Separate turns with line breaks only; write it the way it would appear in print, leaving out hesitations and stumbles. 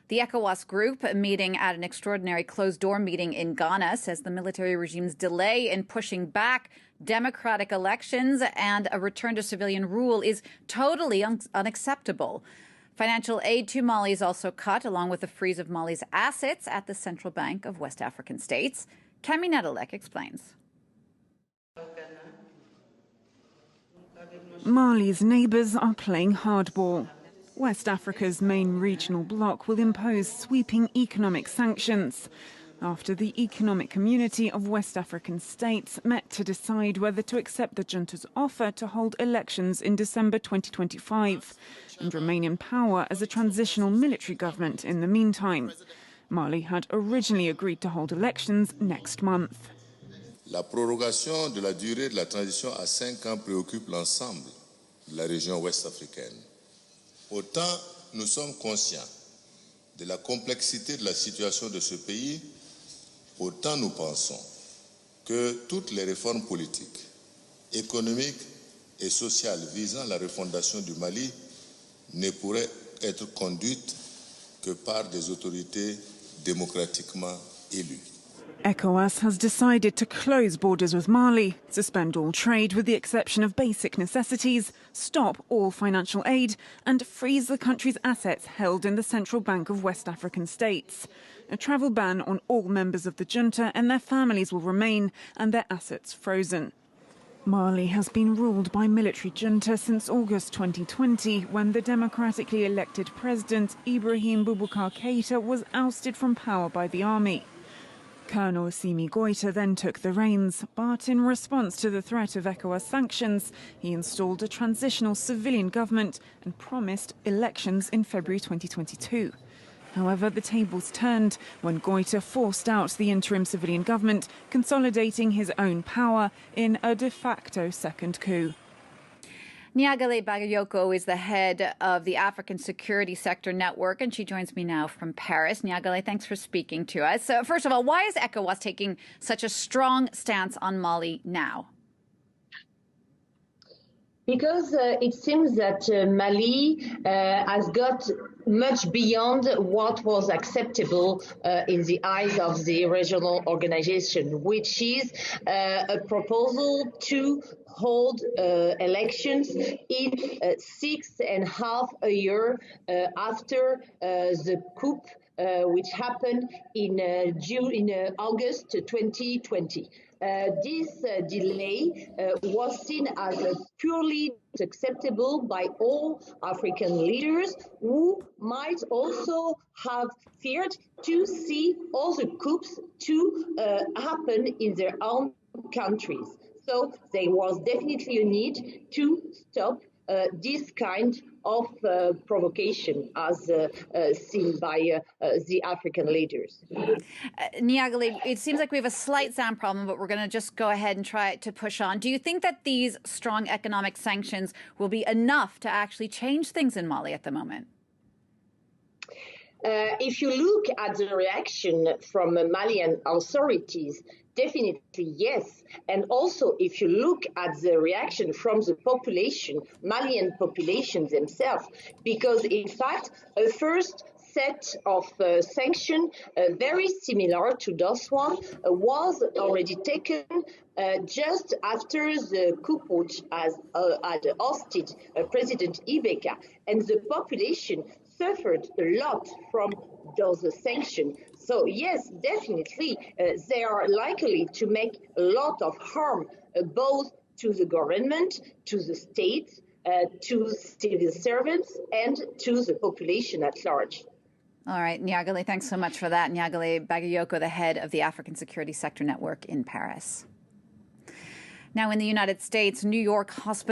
The Ecowas group, meeting at an extraordinary closed-door meeting in Ghana, says the military regime's delay in pushing back democratic elections and a return to civilian rule is totally unacceptable. Financial aid to Mali is also cut, along with the freeze of Mali's assets at the Central Bank of West African States. Cami Nedelec explains.
Mali's neighbours are playing hardball. West Africa's main regional bloc will impose sweeping economic sanctions after the Economic Community of West African States met to decide whether to accept the junta's offer to hold elections in December 2025 and remain in power as a transitional military government in the meantime. Mali had originally agreed to hold elections next month.
La prorogation de la durée de la transition à 5 ans préoccupe l'ensemble de la région ouest africaine. Autant nous sommes conscients de la complexité de la situation de ce pays, autant nous pensons que toutes les réformes politiques, économiques et sociales visant la refondation du Mali ne pourraient être conduites que par des autorités démocratiquement élues.
Ecowas has decided to close borders with Mali, suspend all trade with the exception of basic necessities, stop all financial aid and freeze the country's assets held in the Central Bank of West African States. A travel ban on all members of the junta and their families will remain and their assets frozen. Mali has been ruled by military junta since August 2020, when the democratically elected president Ibrahim Boubacar Keïta was ousted from power by the army. Colonel Assimi Goïta then took the reins, but in response to the threat of ECOWAS sanctions, he installed a transitional civilian government and promised elections in February 2022. However, the tables turned when Goïta forced out the interim civilian government, consolidating his own power in a de facto second coup.
Niagalé Bagayoko is the head of the African Security Sector Network, and she joins me now from Paris. Niagalé, thanks for speaking to us. First of all, why is ECOWAS taking such a strong stance on Mali now?
Because it seems that Mali has got much beyond what was acceptable in the eyes of the regional organization, which is a proposal to hold elections in 6.5 years after the coup, which happened in August 2020. This delay was seen as purely acceptable by all African leaders, who might also have feared to see all the coups to happen in their own countries. So there was definitely a need to stop this kind of provocation as seen by the African leaders.
Niagalé, it seems like we have a slight sound problem, but we're going to just go ahead and try to push on. Do you think that these strong economic sanctions will be enough to actually change things in Mali at the moment?
If you look at the reaction from Malian authorities, definitely yes. And also, if you look at the reaction from the population, Malian population themselves, because in fact, a first set of sanctions very similar to this one was already taken just after the coup which had ousted President Ibeka, and the population suffered a lot from those sanctions. So yes, definitely, they are likely to make a lot of harm, both to the government, to the state, to civil servants, and to the population at large.
All right, Niagalé, thanks so much for that. Niagalé Bagayoko, the head of the African Security Sector Network in Paris. Now, in the United States, New York hospitals